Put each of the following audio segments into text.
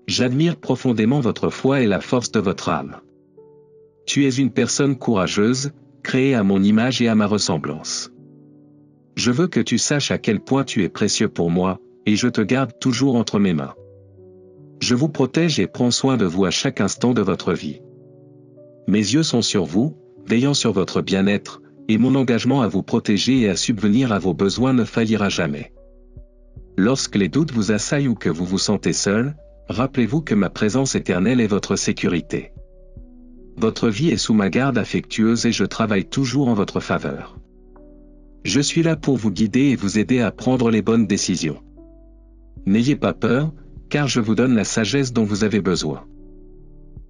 J'admire profondément votre foi et la force de votre âme. Tu es une personne courageuse, créée à mon image et à ma ressemblance. Je veux que tu saches à quel point tu es précieux pour moi, et je te garde toujours entre mes mains. Je vous protège et prends soin de vous à chaque instant de votre vie. Mes yeux sont sur vous, veillant sur votre bien-être, et mon engagement à vous protéger et à subvenir à vos besoins ne faillira jamais. Lorsque les doutes vous assaillent ou que vous vous sentez seul, rappelez-vous que ma présence éternelle est votre sécurité. Votre vie est sous ma garde affectueuse et je travaille toujours en votre faveur. Je suis là pour vous guider et vous aider à prendre les bonnes décisions. N'ayez pas peur, car je vous donne la sagesse dont vous avez besoin.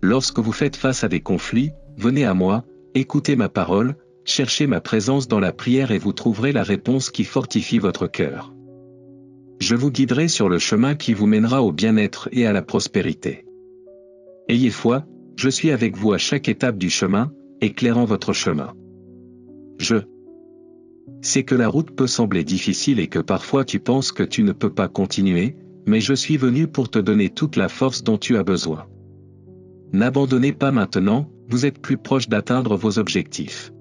Lorsque vous faites face à des conflits, venez à moi, écoutez ma parole, cherchez ma présence dans la prière et vous trouverez la réponse qui fortifie votre cœur. Je vous guiderai sur le chemin qui vous mènera au bien-être et à la prospérité. Ayez foi, je suis avec vous à chaque étape du chemin, éclairant votre chemin. Je sais que la route peut sembler difficile et que parfois tu penses que tu ne peux pas continuer, mais je suis venu pour te donner toute la force dont tu as besoin. N'abandonnez pas maintenant, vous êtes plus proche d'atteindre vos objectifs.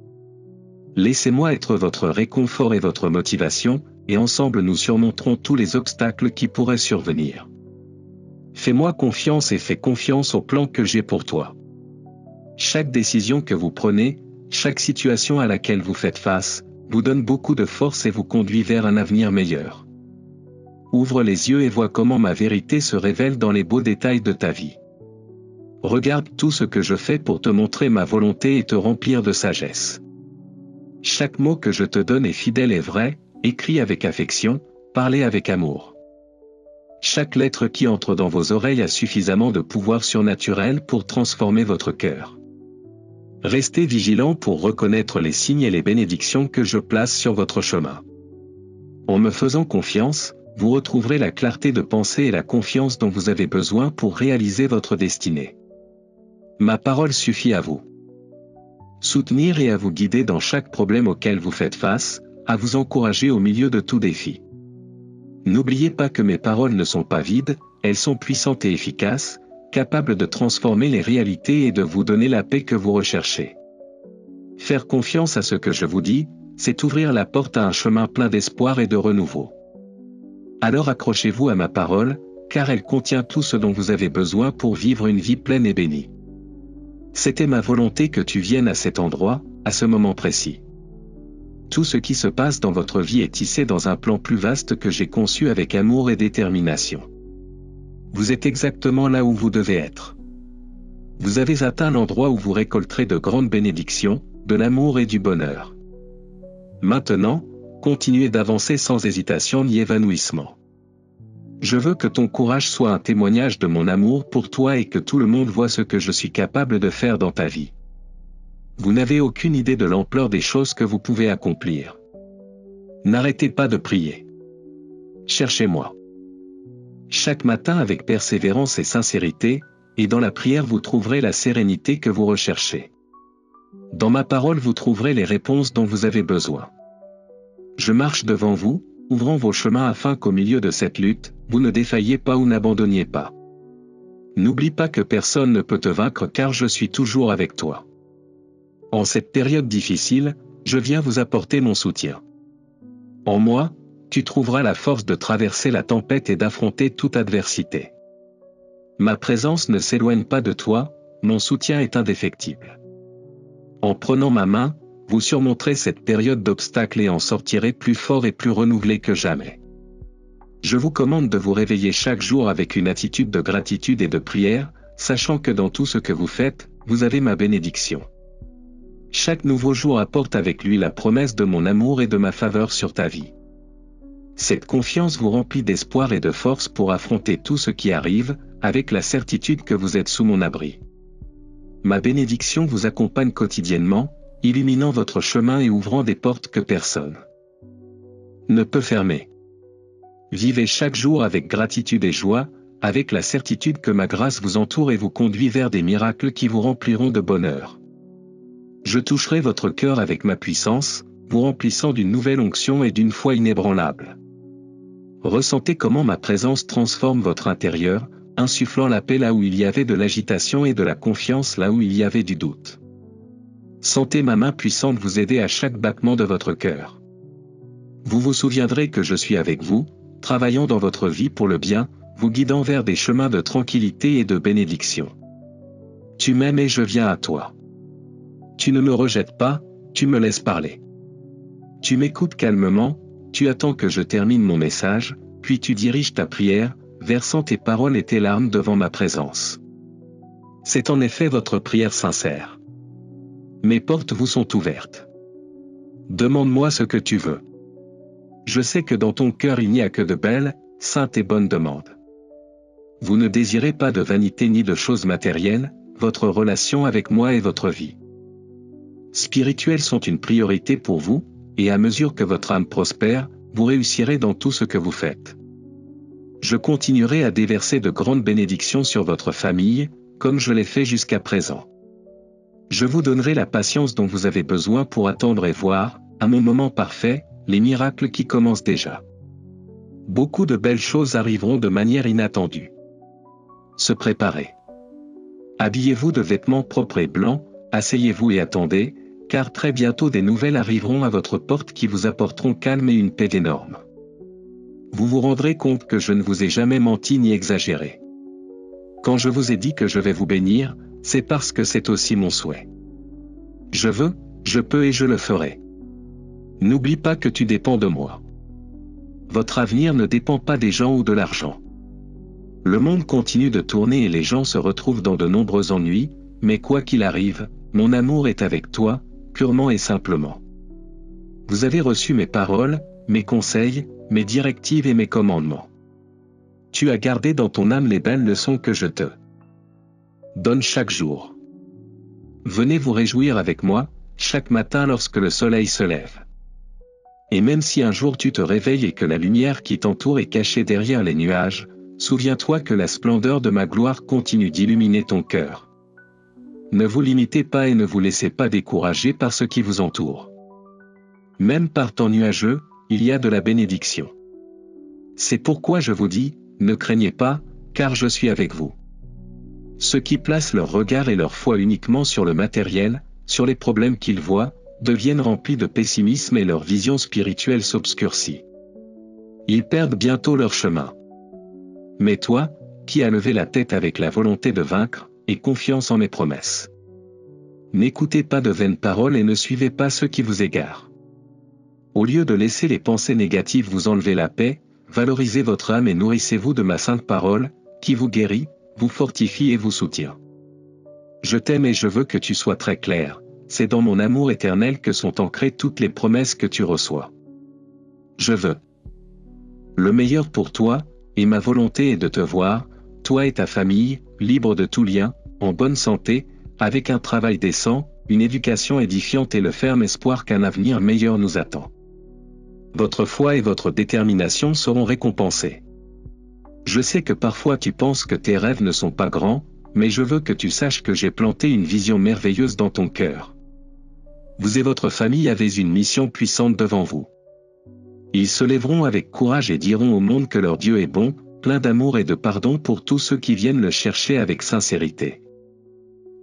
Laissez-moi être votre réconfort et votre motivation, et ensemble nous surmonterons tous les obstacles qui pourraient survenir. Fais-moi confiance et fais confiance au plan que j'ai pour toi. Chaque décision que vous prenez, chaque situation à laquelle vous faites face, vous donne beaucoup de force et vous conduit vers un avenir meilleur. Ouvre les yeux et vois comment ma vérité se révèle dans les beaux détails de ta vie. Regarde tout ce que je fais pour te montrer ma volonté et te remplir de sagesse. Chaque mot que je te donne est fidèle et vrai, écrit avec affection, parlé avec amour. Chaque lettre qui entre dans vos oreilles a suffisamment de pouvoir surnaturel pour transformer votre cœur. Restez vigilant pour reconnaître les signes et les bénédictions que je place sur votre chemin. En me faisant confiance, vous retrouverez la clarté de pensée et la confiance dont vous avez besoin pour réaliser votre destinée. Ma parole suffit à vous soutenir et à vous guider dans chaque problème auquel vous faites face, à vous encourager au milieu de tout défi. N'oubliez pas que mes paroles ne sont pas vides, elles sont puissantes et efficaces, capables de transformer les réalités et de vous donner la paix que vous recherchez. Faire confiance à ce que je vous dis, c'est ouvrir la porte à un chemin plein d'espoir et de renouveau. Alors accrochez-vous à ma parole, car elle contient tout ce dont vous avez besoin pour vivre une vie pleine et bénie. C'était ma volonté que tu viennes à cet endroit, à ce moment précis. Tout ce qui se passe dans votre vie est tissé dans un plan plus vaste que j'ai conçu avec amour et détermination. Vous êtes exactement là où vous devez être. Vous avez atteint l'endroit où vous récolterez de grandes bénédictions, de l'amour et du bonheur. Maintenant, continuez d'avancer sans hésitation ni évanouissement. Je veux que ton courage soit un témoignage de mon amour pour toi et que tout le monde voit ce que je suis capable de faire dans ta vie. Vous n'avez aucune idée de l'ampleur des choses que vous pouvez accomplir. N'arrêtez pas de prier. Cherchez-moi. Chaque matin avec persévérance et sincérité, et dans la prière vous trouverez la sérénité que vous recherchez. Dans ma parole vous trouverez les réponses dont vous avez besoin. Je marche devant vous, ouvrant vos chemins afin qu'au milieu de cette lutte, vous ne défailliez pas ou n'abandonniez pas. N'oublie pas que personne ne peut te vaincre car je suis toujours avec toi. En cette période difficile, je viens vous apporter mon soutien. En moi, tu trouveras la force de traverser la tempête et d'affronter toute adversité. Ma présence ne s'éloigne pas de toi, mon soutien est indéfectible. En prenant ma main, vous surmonterez cette période d'obstacles et en sortirez plus fort et plus renouvelé que jamais. Je vous commande de vous réveiller chaque jour avec une attitude de gratitude et de prière, sachant que dans tout ce que vous faites, vous avez ma bénédiction. Chaque nouveau jour apporte avec lui la promesse de mon amour et de ma faveur sur ta vie. Cette confiance vous remplit d'espoir et de force pour affronter tout ce qui arrive, avec la certitude que vous êtes sous mon abri. Ma bénédiction vous accompagne quotidiennement, illuminant votre chemin et ouvrant des portes que personne ne peut fermer. Vivez chaque jour avec gratitude et joie, avec la certitude que ma grâce vous entoure et vous conduit vers des miracles qui vous rempliront de bonheur. Je toucherai votre cœur avec ma puissance, vous remplissant d'une nouvelle onction et d'une foi inébranlable. Ressentez comment ma présence transforme votre intérieur, insufflant la paix là où il y avait de l'agitation et de la confiance là où il y avait du doute. Sentez ma main puissante vous aider à chaque battement de votre cœur. Vous vous souviendrez que je suis avec vous, travaillant dans votre vie pour le bien, vous guidant vers des chemins de tranquillité et de bénédiction. Tu m'aimes et je viens à toi. Tu ne me rejettes pas, tu me laisses parler. Tu m'écoutes calmement, tu attends que je termine mon message, puis tu diriges ta prière, versant tes paroles et tes larmes devant ma présence. C'est en effet votre prière sincère. Mes portes vous sont ouvertes. Demande-moi ce que tu veux. Je sais que dans ton cœur il n'y a que de belles, saintes et bonnes demandes. Vous ne désirez pas de vanité ni de choses matérielles, votre relation avec moi et votre vie spirituelle sont une priorité pour vous, et à mesure que votre âme prospère, vous réussirez dans tout ce que vous faites. Je continuerai à déverser de grandes bénédictions sur votre famille, comme je l'ai fait jusqu'à présent. Je vous donnerai la patience dont vous avez besoin pour attendre et voir, à mon moment parfait, les miracles qui commencent déjà. Beaucoup de belles choses arriveront de manière inattendue. Se préparer. Habillez-vous de vêtements propres et blancs, asseyez-vous et attendez, car très bientôt des nouvelles arriveront à votre porte qui vous apporteront calme et une paix énorme. Vous vous rendrez compte que je ne vous ai jamais menti ni exagéré. Quand je vous ai dit que je vais vous bénir, c'est parce que c'est aussi mon souhait. Je veux, je peux et je le ferai. N'oublie pas que tu dépends de moi. Votre avenir ne dépend pas des gens ou de l'argent. Le monde continue de tourner et les gens se retrouvent dans de nombreux ennuis, mais quoi qu'il arrive, mon amour est avec toi, purement et simplement. Vous avez reçu mes paroles, mes conseils, mes directives et mes commandements. Tu as gardé dans ton âme les belles leçons que je te donne chaque jour. Venez vous réjouir avec moi, chaque matin lorsque le soleil se lève. Et même si un jour tu te réveilles et que la lumière qui t'entoure est cachée derrière les nuages, souviens-toi que la splendeur de ma gloire continue d'illuminer ton cœur. Ne vous limitez pas et ne vous laissez pas décourager par ce qui vous entoure. Même par temps nuageux, il y a de la bénédiction. C'est pourquoi je vous dis, ne craignez pas, car je suis avec vous. Ceux qui placent leur regard et leur foi uniquement sur le matériel, sur les problèmes qu'ils voient, deviennent remplis de pessimisme et leur vision spirituelle s'obscurcit. Ils perdent bientôt leur chemin. Mais toi, qui as levé la tête avec la volonté de vaincre, et confiance en mes promesses. N'écoutez pas de vaines paroles et ne suivez pas ceux qui vous égarent. Au lieu de laisser les pensées négatives vous enlever la paix, valorisez votre âme et nourrissez-vous de ma sainte parole, qui vous guérit, vous fortifie et vous soutient. Je t'aime et je veux que tu sois très clair, c'est dans mon amour éternel que sont ancrées toutes les promesses que tu reçois. Je veux le meilleur pour toi, et ma volonté est de te voir, toi et ta famille, libre de tout lien, en bonne santé, avec un travail décent, une éducation édifiante et le ferme espoir qu'un avenir meilleur nous attend. Votre foi et votre détermination seront récompensées. Je sais que parfois tu penses que tes rêves ne sont pas grands, mais je veux que tu saches que j'ai planté une vision merveilleuse dans ton cœur. Vous et votre famille avez une mission puissante devant vous. Ils se lèveront avec courage et diront au monde que leur Dieu est bon, plein d'amour et de pardon pour tous ceux qui viennent le chercher avec sincérité.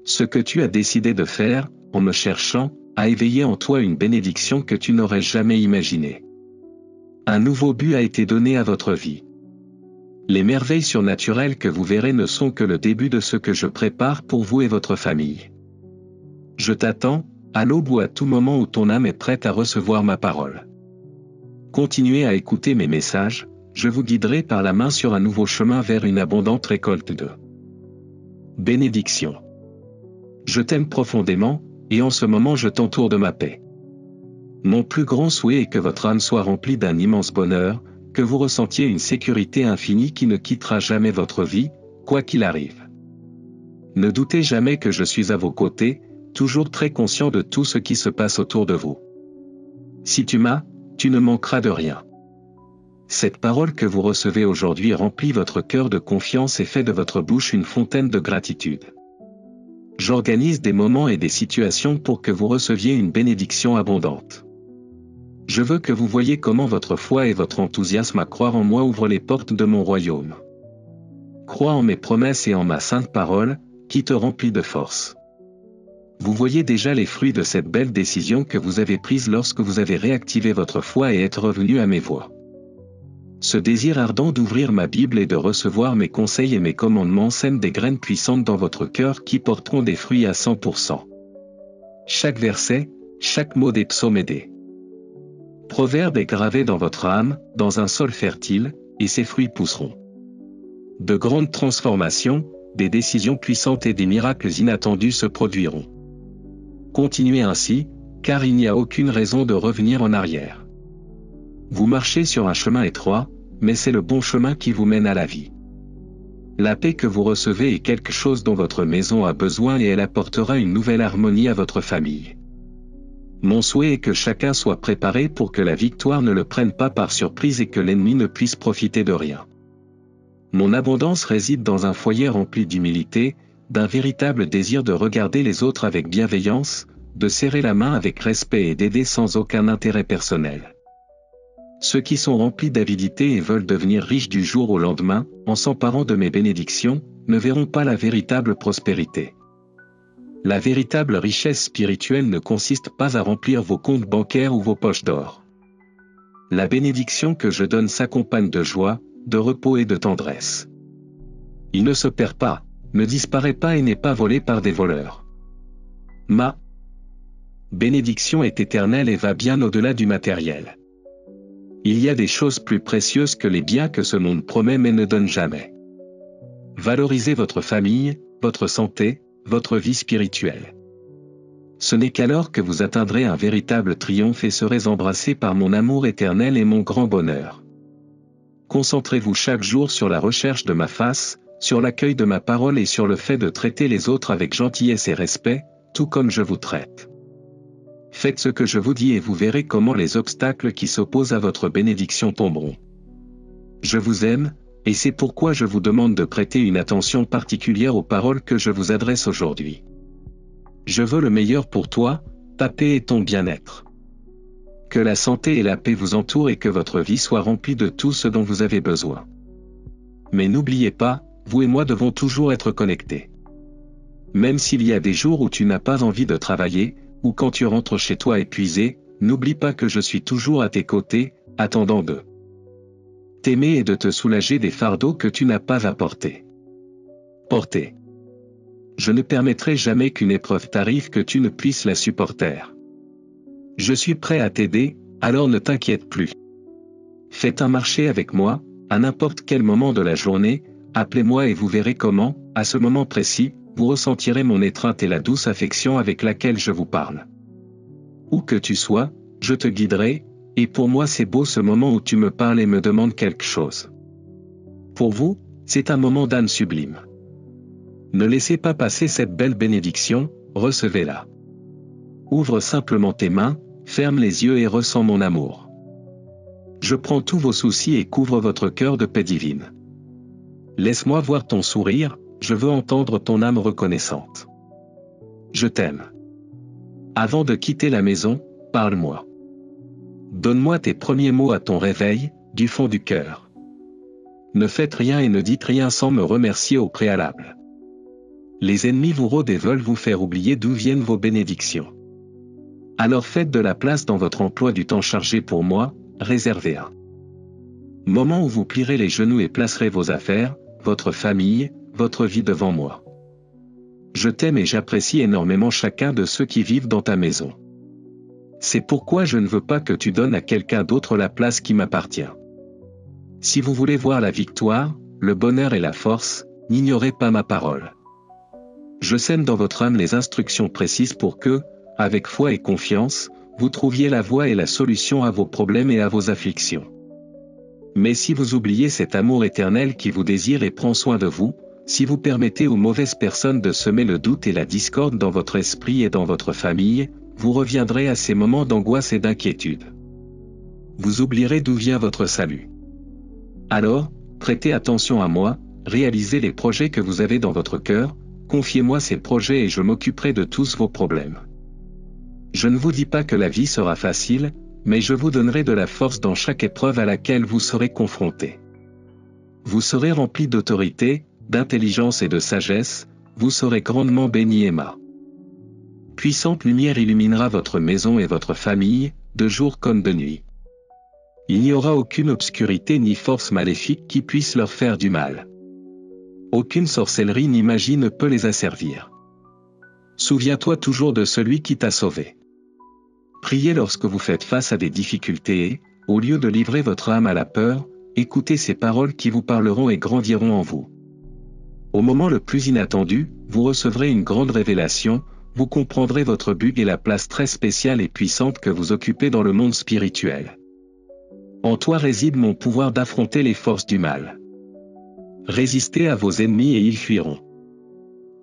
Ce que tu as décidé de faire, en me cherchant, a éveillé en toi une bénédiction que tu n'aurais jamais imaginée. Un nouveau but a été donné à votre vie. Les merveilles surnaturelles que vous verrez ne sont que le début de ce que je prépare pour vous et votre famille. Je t'attends, à l'aube ou à tout moment où ton âme est prête à recevoir ma parole. Continuez à écouter mes messages, je vous guiderai par la main sur un nouveau chemin vers une abondante récolte de bénédictions. Je t'aime profondément, et en ce moment je t'entoure de ma paix. Mon plus grand souhait est que votre âme soit remplie d'un immense bonheur, que vous ressentiez une sécurité infinie qui ne quittera jamais votre vie, quoi qu'il arrive. Ne doutez jamais que je suis à vos côtés, toujours très conscient de tout ce qui se passe autour de vous. Si tu m'as, tu ne manqueras de rien. Cette parole que vous recevez aujourd'hui remplit votre cœur de confiance et fait de votre bouche une fontaine de gratitude. J'organise des moments et des situations pour que vous receviez une bénédiction abondante. Je veux que vous voyiez comment votre foi et votre enthousiasme à croire en moi ouvrent les portes de mon royaume. crois en mes promesses et en ma sainte parole, qui te remplit de force. Vous voyez déjà les fruits de cette belle décision que vous avez prise lorsque vous avez réactivé votre foi et êtes revenu à mes voies. Ce désir ardent d'ouvrir ma Bible et de recevoir mes conseils et mes commandements sème des graines puissantes dans votre cœur qui porteront des fruits à 100%. Chaque verset, chaque mot des psaumes est des proverbes est gravé dans votre âme, dans un sol fertile, et ses fruits pousseront. De grandes transformations, des décisions puissantes et des miracles inattendus se produiront. Continuez ainsi, car il n'y a aucune raison de revenir en arrière. Vous marchez sur un chemin étroit, mais c'est le bon chemin qui vous mène à la vie. La paix que vous recevez est quelque chose dont votre maison a besoin et elle apportera une nouvelle harmonie à votre famille. Mon souhait est que chacun soit préparé pour que la victoire ne le prenne pas par surprise et que l'ennemi ne puisse profiter de rien. Mon abondance réside dans un foyer rempli d'humilité, d'un véritable désir de regarder les autres avec bienveillance, de serrer la main avec respect et d'aider sans aucun intérêt personnel. Ceux qui sont remplis d'avidité et veulent devenir riches du jour au lendemain, en s'emparant de mes bénédictions, ne verront pas la véritable prospérité. La véritable richesse spirituelle ne consiste pas à remplir vos comptes bancaires ou vos poches d'or. La bénédiction que je donne s'accompagne de joie, de repos et de tendresse. Il ne se perd pas, ne disparaît pas et n'est pas volé par des voleurs. Ma bénédiction est éternelle et va bien au-delà du matériel. Il y a des choses plus précieuses que les biens que ce monde promet mais ne donne jamais. Valorisez votre famille, votre santé, votre vie spirituelle. Ce n'est qu'alors que vous atteindrez un véritable triomphe et serez embrassés par mon amour éternel et mon grand bonheur. Concentrez-vous chaque jour sur la recherche de ma face, sur l'accueil de ma parole et sur le fait de traiter les autres avec gentillesse et respect, tout comme je vous traite. Faites ce que je vous dis et vous verrez comment les obstacles qui s'opposent à votre bénédiction tomberont. Je vous aime, et c'est pourquoi je vous demande de prêter une attention particulière aux paroles que je vous adresse aujourd'hui. Je veux le meilleur pour toi, ta paix et ton bien-être. Que la santé et la paix vous entourent et que votre vie soit remplie de tout ce dont vous avez besoin. Mais n'oubliez pas, vous et moi devons toujours être connectés. Même s'il y a des jours où tu n'as pas envie de travailler, ou quand tu rentres chez toi épuisé, n'oublie pas que je suis toujours à tes côtés, attendant de t'aimer et de te soulager des fardeaux que tu n'as pas à porter. Je ne permettrai jamais qu'une épreuve t'arrive que tu ne puisses la supporter. Je suis prêt à t'aider, alors ne t'inquiète plus. Faites un marché avec moi, à n'importe quel moment de la journée, appelez-moi et vous verrez comment, à ce moment précis, vous ressentirez mon étreinte et la douce affection avec laquelle je vous parle. Où que tu sois, je te guiderai, et pour moi c'est beau ce moment où tu me parles et me demandes quelque chose. Pour vous, c'est un moment d'âne sublime. Ne laissez pas passer cette belle bénédiction, recevez-la. Ouvre simplement tes mains, ferme les yeux et ressens mon amour. Je prends tous vos soucis et couvre votre cœur de paix divine. Laisse-moi voir ton sourire, je veux entendre ton âme reconnaissante. Je t'aime. Avant de quitter la maison, parle-moi. Donne-moi tes premiers mots à ton réveil, du fond du cœur. Ne faites rien et ne dites rien sans me remercier au préalable. Les ennemis vous rôdent et veulent vous faire oublier d'où viennent vos bénédictions. Alors faites de la place dans votre emploi du temps chargé pour moi, réservez un moment où vous plierez les genoux et placerez vos affaires, votre famille, votre vie devant moi. Je t'aime et j'apprécie énormément chacun de ceux qui vivent dans ta maison. C'est pourquoi je ne veux pas que tu donnes à quelqu'un d'autre la place qui m'appartient. Si vous voulez voir la victoire, le bonheur et la force, n'ignorez pas ma parole. Je sème dans votre âme les instructions précises pour que, avec foi et confiance, vous trouviez la voie et la solution à vos problèmes et à vos afflictions. Mais si vous oubliez cet amour éternel qui vous désire et prend soin de vous, si vous permettez aux mauvaises personnes de semer le doute et la discorde dans votre esprit et dans votre famille, vous reviendrez à ces moments d'angoisse et d'inquiétude. Vous oublierez d'où vient votre salut. Alors, prêtez attention à moi, réalisez les projets que vous avez dans votre cœur, confiez-moi ces projets et je m'occuperai de tous vos problèmes. Je ne vous dis pas que la vie sera facile, mais je vous donnerai de la force dans chaque épreuve à laquelle vous serez confrontés. Vous serez remplis d'autorité, d'intelligence et de sagesse, vous serez grandement béni Emma. Puissante lumière illuminera votre maison et votre famille, de jour comme de nuit. Il n'y aura aucune obscurité ni force maléfique qui puisse leur faire du mal. Aucune sorcellerie ni magie ne peut les asservir. Souviens-toi toujours de celui qui t'a sauvé. Priez lorsque vous faites face à des difficultés et, au lieu de livrer votre âme à la peur, écoutez ces paroles qui vous parleront et grandiront en vous. Au moment le plus inattendu, vous recevrez une grande révélation, vous comprendrez votre but et la place très spéciale et puissante que vous occupez dans le monde spirituel. En toi réside mon pouvoir d'affronter les forces du mal. Résistez à vos ennemis et ils fuiront.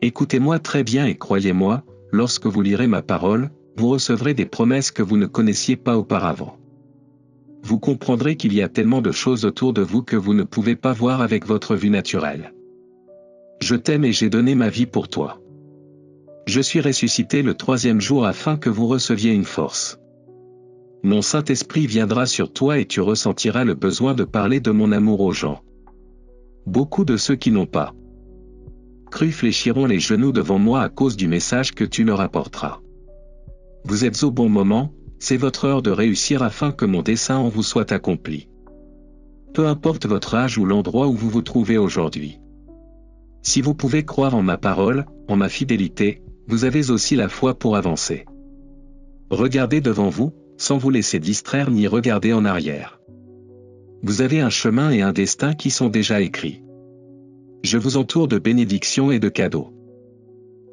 Écoutez-moi très bien et croyez-moi, lorsque vous lirez ma parole, vous recevrez des promesses que vous ne connaissiez pas auparavant. Vous comprendrez qu'il y a tellement de choses autour de vous que vous ne pouvez pas voir avec votre vue naturelle. Je t'aime et j'ai donné ma vie pour toi. Je suis ressuscité le 3e jour afin que vous receviez une force. Mon Saint-Esprit viendra sur toi et tu ressentiras le besoin de parler de mon amour aux gens. Beaucoup de ceux qui n'ont pas cru fléchiront les genoux devant moi à cause du message que tu leur apporteras. Vous êtes au bon moment, c'est votre heure de réussir afin que mon dessein en vous soit accompli. Peu importe votre âge ou l'endroit où vous vous trouvez aujourd'hui. Si vous pouvez croire en ma parole, en ma fidélité, vous avez aussi la foi pour avancer. Regardez devant vous, sans vous laisser distraire ni regarder en arrière. Vous avez un chemin et un destin qui sont déjà écrits. Je vous entoure de bénédictions et de cadeaux.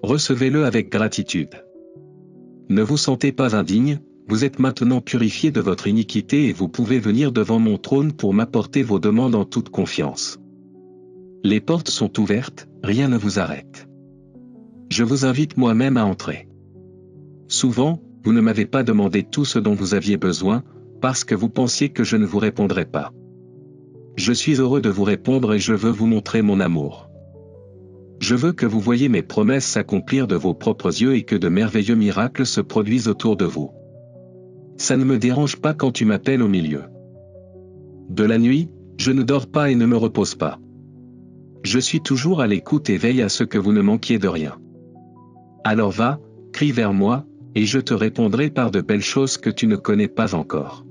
Recevez-le avec gratitude. Ne vous sentez pas indigne, vous êtes maintenant purifié de votre iniquité et vous pouvez venir devant mon trône pour m'apporter vos demandes en toute confiance. Les portes sont ouvertes, rien ne vous arrête. Je vous invite moi-même à entrer. Souvent, vous ne m'avez pas demandé tout ce dont vous aviez besoin, parce que vous pensiez que je ne vous répondrais pas. Je suis heureux de vous répondre et je veux vous montrer mon amour. Je veux que vous voyiez mes promesses s'accomplir de vos propres yeux et que de merveilleux miracles se produisent autour de vous. Ça ne me dérange pas quand tu m'appelles au milieu de la nuit, je ne dors pas et ne me repose pas. Je suis toujours à l'écoute et veille à ce que vous ne manquiez de rien. Alors va, crie vers moi, et je te répondrai par de belles choses que tu ne connais pas encore.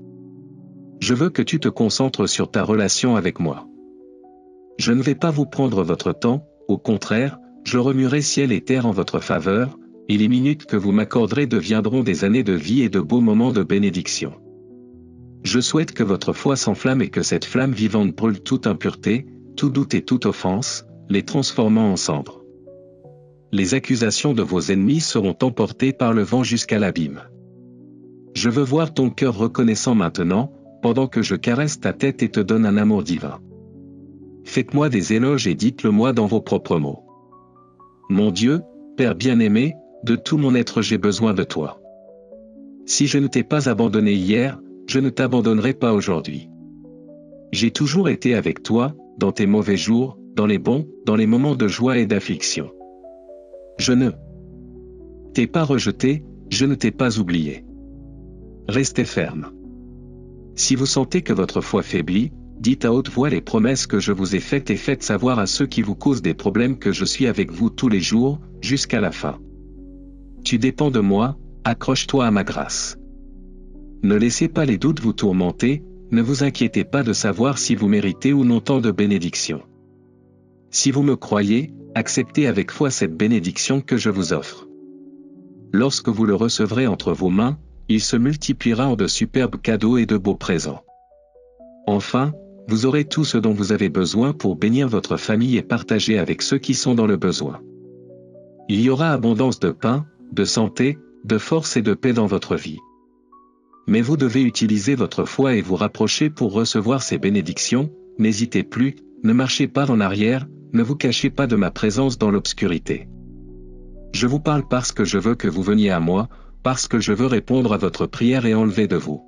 Je veux que tu te concentres sur ta relation avec moi. Je ne vais pas vous prendre votre temps, au contraire, je remuerai ciel et terre en votre faveur, et les minutes que vous m'accorderez deviendront des années de vie et de beaux moments de bénédiction. Je souhaite que votre foi s'enflamme et que cette flamme vivante brûle toute impureté, tout doute et toute offense, les transformant en cendres. Les accusations de vos ennemis seront emportées par le vent jusqu'à l'abîme. Je veux voir ton cœur reconnaissant maintenant, pendant que je caresse ta tête et te donne un amour divin. Faites-moi des éloges et dites-le-moi dans vos propres mots. Mon Dieu, Père bien-aimé, de tout mon être j'ai besoin de toi. Si je ne t'ai pas abandonné hier, je ne t'abandonnerai pas aujourd'hui. J'ai toujours été avec toi, dans tes mauvais jours, dans les bons, dans les moments de joie et d'affliction. Je ne t'ai pas rejeté, je ne t'ai pas oublié. Restez ferme. Si vous sentez que votre foi faiblit, dites à haute voix les promesses que je vous ai faites et faites savoir à ceux qui vous causent des problèmes que je suis avec vous tous les jours, jusqu'à la fin. Tu dépends de moi, accroche-toi à ma grâce. Ne laissez pas les doutes vous tourmenter, ne vous inquiétez pas de savoir si vous méritez ou non tant de bénédictions. Si vous me croyez, acceptez avec foi cette bénédiction que je vous offre. Lorsque vous le recevrez entre vos mains, il se multipliera en de superbes cadeaux et de beaux présents. Enfin, vous aurez tout ce dont vous avez besoin pour bénir votre famille et partager avec ceux qui sont dans le besoin. Il y aura abondance de pain, de santé, de force et de paix dans votre vie. Mais vous devez utiliser votre foi et vous rapprocher pour recevoir ces bénédictions, n'hésitez plus, ne marchez pas en arrière, ne vous cachez pas de ma présence dans l'obscurité. Je vous parle parce que je veux que vous veniez à moi, parce que je veux répondre à votre prière et enlever de vous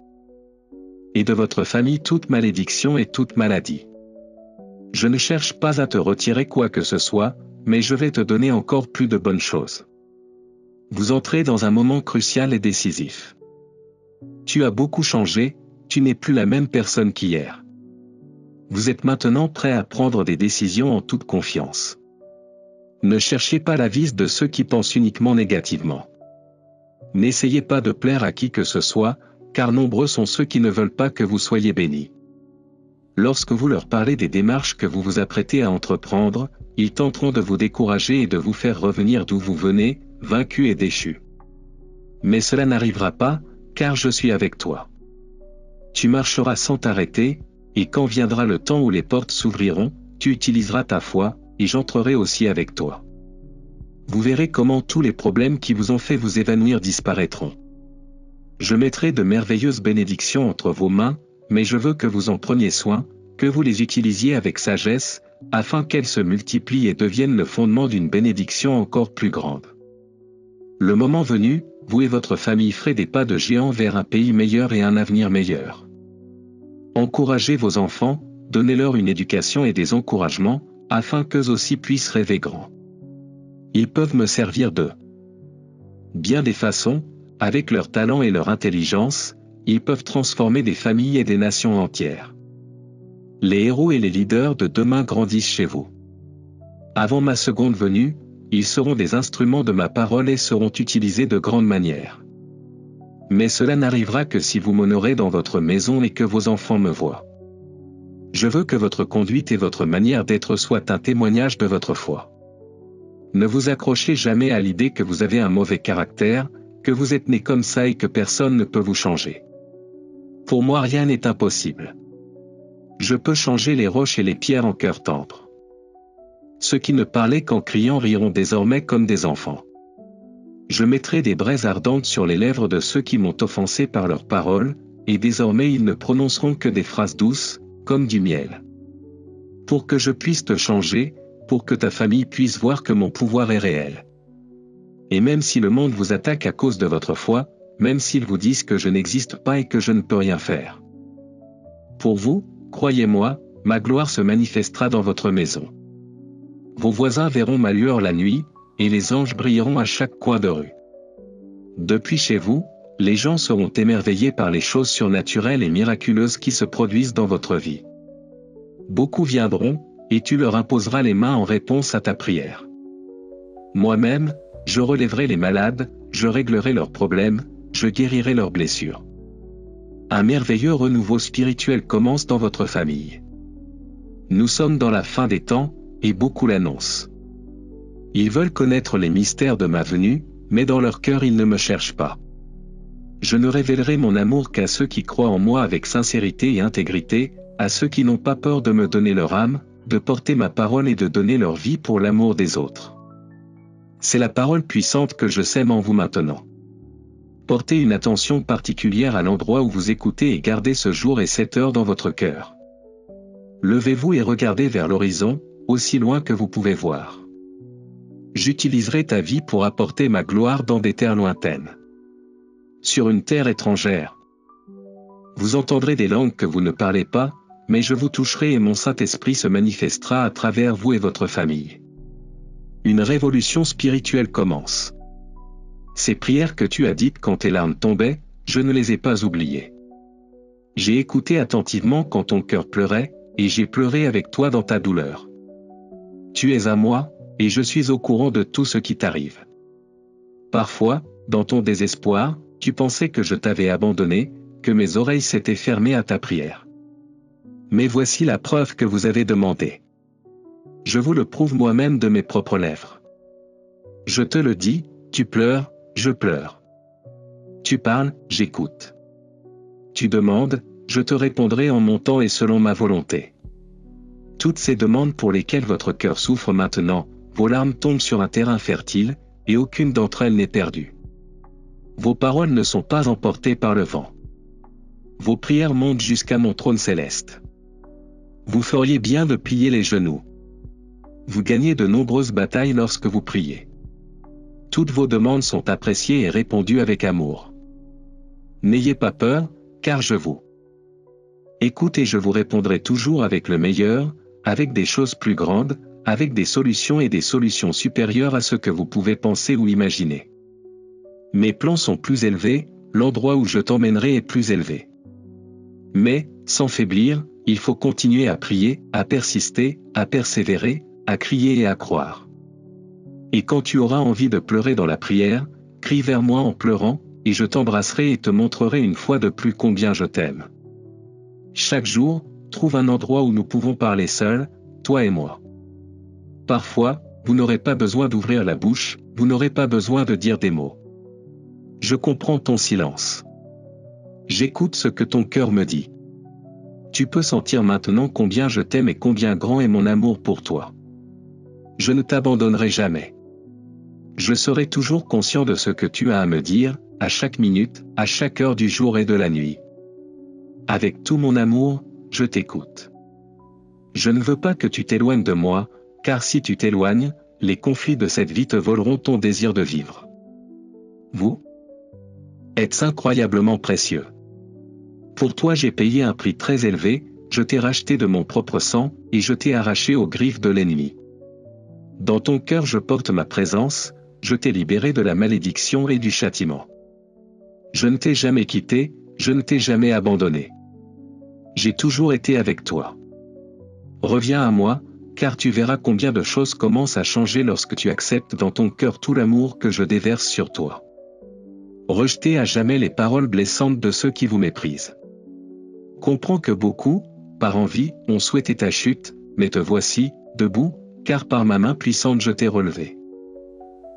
et de votre famille toute malédiction et toute maladie. Je ne cherche pas à te retirer quoi que ce soit, mais je vais te donner encore plus de bonnes choses. Vous entrez dans un moment crucial et décisif. Tu as beaucoup changé, tu n'es plus la même personne qu'hier. Vous êtes maintenant prêt à prendre des décisions en toute confiance. Ne cherchez pas la vie de ceux qui pensent uniquement négativement. N'essayez pas de plaire à qui que ce soit, car nombreux sont ceux qui ne veulent pas que vous soyez bénis. Lorsque vous leur parlez des démarches que vous vous apprêtez à entreprendre, ils tenteront de vous décourager et de vous faire revenir d'où vous venez, vaincus et déchus. Mais cela n'arrivera pas, car je suis avec toi. Tu marcheras sans t'arrêter, et quand viendra le temps où les portes s'ouvriront, tu utiliseras ta foi, et j'entrerai aussi avec toi. Vous verrez comment tous les problèmes qui vous ont fait vous évanouir disparaîtront. Je mettrai de merveilleuses bénédictions entre vos mains, mais je veux que vous en preniez soin, que vous les utilisiez avec sagesse, afin qu'elles se multiplient et deviennent le fondement d'une bénédiction encore plus grande. Le moment venu, vous et votre famille ferez des pas de géant vers un pays meilleur et un avenir meilleur. Encouragez vos enfants, donnez-leur une éducation et des encouragements, afin qu'eux aussi puissent rêver grand. Ils peuvent me servir de bien des façons, avec leur talent et leur intelligence, ils peuvent transformer des familles et des nations entières. Les héros et les leaders de demain grandissent chez vous. Avant ma seconde venue, ils seront des instruments de ma parole et seront utilisés de grande manière. Mais cela n'arrivera que si vous m'honorez dans votre maison et que vos enfants me voient. Je veux que votre conduite et votre manière d'être soient un témoignage de votre foi. Ne vous accrochez jamais à l'idée que vous avez un mauvais caractère, que vous êtes né comme ça et que personne ne peut vous changer. Pour moi rien n'est impossible. Je peux changer les roches et les pierres en cœur tendre. Ceux qui ne parlaient qu'en criant riront désormais comme des enfants. Je mettrai des braises ardentes sur les lèvres de ceux qui m'ont offensé par leurs paroles, et désormais ils ne prononceront que des phrases douces, comme du miel. Pour que je puisse te changer, pour que ta famille puisse voir que mon pouvoir est réel. Et même si le monde vous attaque à cause de votre foi, même s'ils vous disent que je n'existe pas et que je ne peux rien faire. Pour vous, croyez-moi, ma gloire se manifestera dans votre maison. Vos voisins verront ma lueur la nuit, et les anges brilleront à chaque coin de rue. Depuis chez vous, les gens seront émerveillés par les choses surnaturelles et miraculeuses qui se produisent dans votre vie. Beaucoup viendront, et tu leur imposeras les mains en réponse à ta prière. Moi-même, je relèverai les malades, je réglerai leurs problèmes, je guérirai leurs blessures. Un merveilleux renouveau spirituel commence dans votre famille. Nous sommes dans la fin des temps, et beaucoup l'annoncent. Ils veulent connaître les mystères de ma venue, mais dans leur cœur ils ne me cherchent pas. Je ne révélerai mon amour qu'à ceux qui croient en moi avec sincérité et intégrité, à ceux qui n'ont pas peur de me donner leur âme, de porter ma parole et de donner leur vie pour l'amour des autres. C'est la parole puissante que je sème en vous maintenant. Portez une attention particulière à l'endroit où vous écoutez et gardez ce jour et cette heure dans votre cœur. Levez-vous et regardez vers l'horizon, aussi loin que vous pouvez voir. J'utiliserai ta vie pour apporter ma gloire dans des terres lointaines. Sur une terre étrangère. Vous entendrez des langues que vous ne parlez pas, mais je vous toucherai et mon Saint-Esprit se manifestera à travers vous et votre famille. Une révolution spirituelle commence. Ces prières que tu as dites quand tes larmes tombaient, je ne les ai pas oubliées. J'ai écouté attentivement quand ton cœur pleurait, et j'ai pleuré avec toi dans ta douleur. Tu es à moi, et je suis au courant de tout ce qui t'arrive. Parfois, dans ton désespoir, tu pensais que je t'avais abandonné, que mes oreilles s'étaient fermées à ta prière. Mais voici la preuve que vous avez demandée. Je vous le prouve moi-même de mes propres lèvres. Je te le dis, tu pleures, je pleure. Tu parles, j'écoute. Tu demandes, je te répondrai en mon temps et selon ma volonté. Toutes ces demandes pour lesquelles votre cœur souffre maintenant, vos larmes tombent sur un terrain fertile, et aucune d'entre elles n'est perdue. Vos paroles ne sont pas emportées par le vent. Vos prières montent jusqu'à mon trône céleste. Vous feriez bien de plier les genoux. Vous gagnez de nombreuses batailles lorsque vous priez. Toutes vos demandes sont appréciées et répondues avec amour. N'ayez pas peur, car je vous écoute et je vous répondrai toujours avec le meilleur, avec des choses plus grandes, avec des solutions et des solutions supérieures à ce que vous pouvez penser ou imaginer. Mes plans sont plus élevés, l'endroit où je t'emmènerai est plus élevé. Mais, sans faiblir, il faut continuer à prier, à persister, à persévérer, à crier et à croire. Et quand tu auras envie de pleurer dans la prière, crie vers moi en pleurant, et je t'embrasserai et te montrerai une fois de plus combien je t'aime. Chaque jour, trouve un endroit où nous pouvons parler seuls, toi et moi. Parfois, vous n'aurez pas besoin d'ouvrir la bouche, vous n'aurez pas besoin de dire des mots. Je comprends ton silence. J'écoute ce que ton cœur me dit. Tu peux sentir maintenant combien je t'aime et combien grand est mon amour pour toi. Je ne t'abandonnerai jamais. Je serai toujours conscient de ce que tu as à me dire, à chaque minute, à chaque heure du jour et de la nuit. Avec tout mon amour, je t'écoute. Je ne veux pas que tu t'éloignes de moi, car si tu t'éloignes, les conflits de cette vie te voleront ton désir de vivre. Vous êtes incroyablement précieux. Pour toi j'ai payé un prix très élevé, je t'ai racheté de mon propre sang, et je t'ai arraché aux griffes de l'ennemi. Dans ton cœur je porte ma présence, je t'ai libéré de la malédiction et du châtiment. Je ne t'ai jamais quitté, je ne t'ai jamais abandonné. J'ai toujours été avec toi. Reviens à moi, car tu verras combien de choses commencent à changer lorsque tu acceptes dans ton cœur tout l'amour que je déverse sur toi. Rejetez à jamais les paroles blessantes de ceux qui vous méprisent. Comprends que beaucoup, par envie, ont souhaité ta chute, mais te voici, debout, car par ma main puissante je t'ai relevé.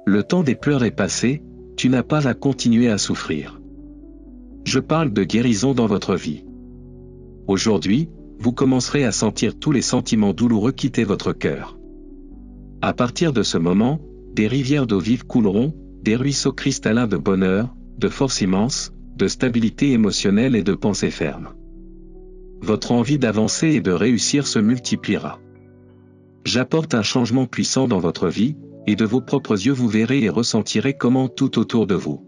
Le temps des pleurs est passé, tu n'as pas à continuer à souffrir. Je parle de guérison dans votre vie. Aujourd'hui, vous commencerez à sentir tous les sentiments douloureux quitter votre cœur. À partir de ce moment, des rivières d'eau vive couleront, des ruisseaux cristallins de bonheur, de force immense, de stabilité émotionnelle et de pensée ferme. Votre envie d'avancer et de réussir se multipliera. J'apporte un changement puissant dans votre vie, et de vos propres yeux vous verrez et ressentirez comment tout autour de vous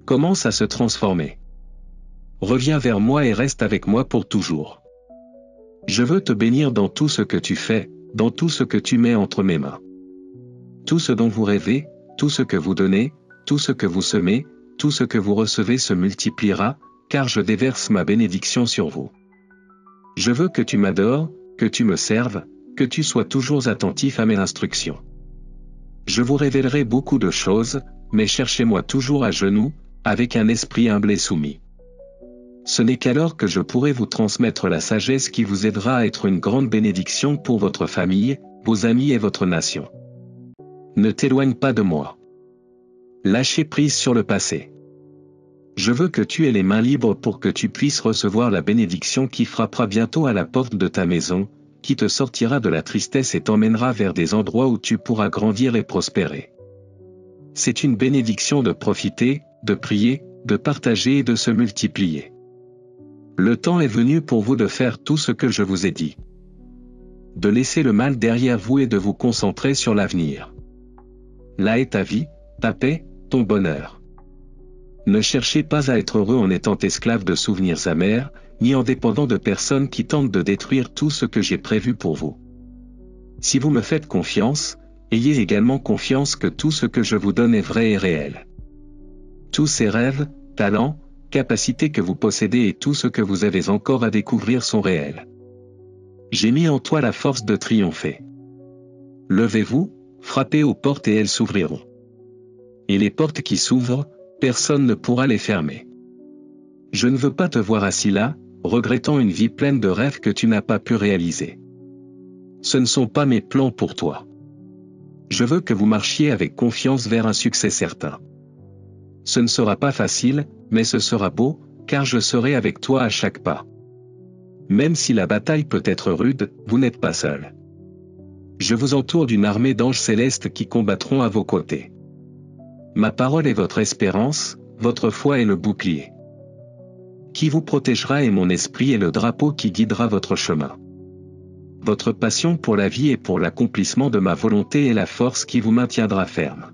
commence à se transformer. Reviens vers moi et reste avec moi pour toujours. Je veux te bénir dans tout ce que tu fais, dans tout ce que tu mets entre mes mains. Tout ce dont vous rêvez, tout ce que vous donnez, tout ce que vous semez, tout ce que vous recevez se multipliera, car je déverse ma bénédiction sur vous. Je veux que tu m'adores, que tu me serves, que tu sois toujours attentif à mes instructions. Je vous révélerai beaucoup de choses, mais cherchez-moi toujours à genoux, avec un esprit humble et soumis. Ce n'est qu'alors que je pourrai vous transmettre la sagesse qui vous aidera à être une grande bénédiction pour votre famille, vos amis et votre nation. Ne t'éloigne pas de moi. Lâchez prise sur le passé. Je veux que tu aies les mains libres pour que tu puisses recevoir la bénédiction qui frappera bientôt à la porte de ta maison, qui te sortira de la tristesse et t'emmènera vers des endroits où tu pourras grandir et prospérer. C'est une bénédiction de profiter, de prier, de partager et de se multiplier. Le temps est venu pour vous de faire tout ce que je vous ai dit. De laisser le mal derrière vous et de vous concentrer sur l'avenir. Là est ta vie, ta paix, ton bonheur. Ne cherchez pas à être heureux en étant esclave de souvenirs amers, ni en dépendant de personnes qui tentent de détruire tout ce que j'ai prévu pour vous. Si vous me faites confiance, ayez également confiance que tout ce que je vous donne est vrai et réel. Tous ces rêves, talents, capacités que vous possédez et tout ce que vous avez encore à découvrir sont réels. J'ai mis en toi la force de triompher. Levez-vous, frappez aux portes et elles s'ouvriront. Et les portes qui s'ouvrent, personne ne pourra les fermer. Je ne veux pas te voir assis là, regrettant une vie pleine de rêves que tu n'as pas pu réaliser. Ce ne sont pas mes plans pour toi. Je veux que vous marchiez avec confiance vers un succès certain. Ce ne sera pas facile, mais ce sera beau, car je serai avec toi à chaque pas. Même si la bataille peut être rude, vous n'êtes pas seul. Je vous entoure d'une armée d'anges célestes qui combattront à vos côtés. Ma parole est votre espérance, votre foi est le bouclier. Qui vous protégera et mon esprit est le drapeau qui guidera votre chemin. Votre passion pour la vie et pour l'accomplissement de ma volonté est la force qui vous maintiendra ferme.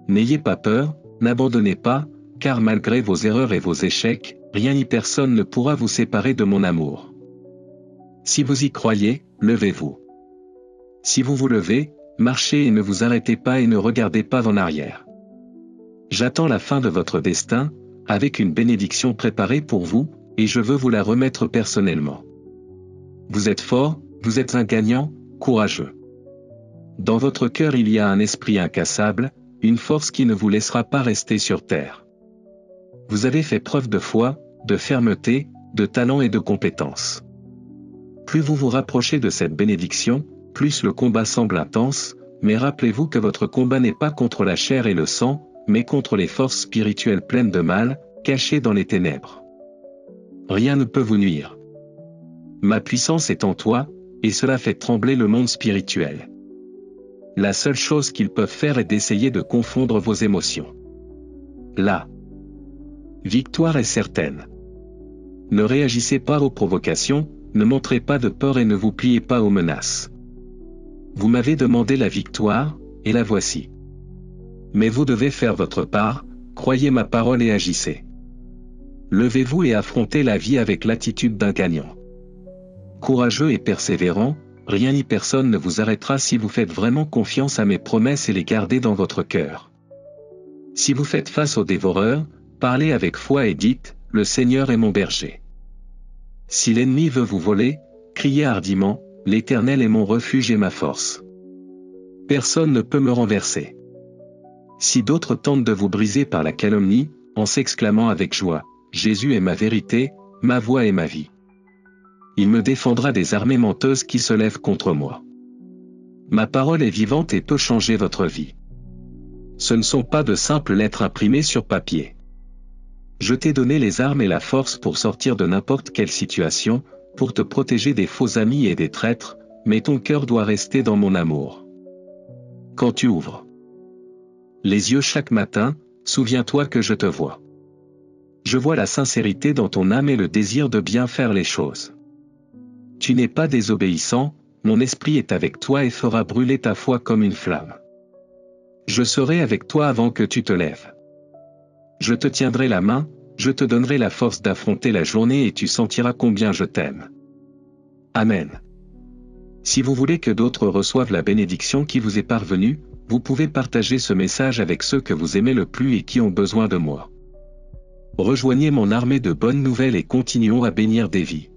N'ayez pas peur, n'abandonnez pas, car malgré vos erreurs et vos échecs, rien ni personne ne pourra vous séparer de mon amour. Si vous y croyez, levez-vous. Si vous vous levez, marchez et ne vous arrêtez pas et ne regardez pas en arrière. J'attends la fin de votre destin, avec une bénédiction préparée pour vous, et je veux vous la remettre personnellement. Vous êtes fort, vous êtes un gagnant, courageux. Dans votre cœur il y a un esprit incassable, une force qui ne vous laissera pas rester sur terre. Vous avez fait preuve de foi, de fermeté, de talent et de compétence. Plus vous vous rapprochez de cette bénédiction, plus le combat semble intense, mais rappelez-vous que votre combat n'est pas contre la chair et le sang, mais contre les forces spirituelles pleines de mal, cachées dans les ténèbres. Rien ne peut vous nuire. Ma puissance est en toi, et cela fait trembler le monde spirituel. La seule chose qu'ils peuvent faire est d'essayer de confondre vos émotions. La victoire est certaine. Ne réagissez pas aux provocations, ne montrez pas de peur et ne vous pliez pas aux menaces. Vous m'avez demandé la victoire, et la voici. Mais vous devez faire votre part, croyez ma parole et agissez. Levez-vous et affrontez la vie avec l'attitude d'un gagnant. Courageux et persévérant, rien ni personne ne vous arrêtera si vous faites vraiment confiance à mes promesses et les gardez dans votre cœur. Si vous faites face aux dévoreurs, parlez avec foi et dites, « Le Seigneur est mon berger ». Si l'ennemi veut vous voler, criez hardiment, « L'Éternel est mon refuge et ma force. Personne ne peut me renverser. » Si d'autres tentent de vous briser par la calomnie, en s'exclamant avec joie, « Jésus est ma vérité, ma voix et ma vie. » Il me défendra des armées menteuses qui se lèvent contre moi. Ma parole est vivante et peut changer votre vie. Ce ne sont pas de simples lettres imprimées sur papier. Je t'ai donné les armes et la force pour sortir de n'importe quelle situation, pour te protéger des faux amis et des traîtres, mais ton cœur doit rester dans mon amour. Quand tu ouvres les yeux chaque matin, souviens-toi que je te vois. Je vois la sincérité dans ton âme et le désir de bien faire les choses. Tu n'es pas désobéissant, mon esprit est avec toi et fera brûler ta foi comme une flamme. Je serai avec toi avant que tu te lèves. Je te tiendrai la main, je te donnerai la force d'affronter la journée et tu sentiras combien je t'aime. Amen. Si vous voulez que d'autres reçoivent la bénédiction qui vous est parvenue, vous pouvez partager ce message avec ceux que vous aimez le plus et qui ont besoin de moi. Rejoignez mon armée de bonnes nouvelles et continuons à bénir des vies.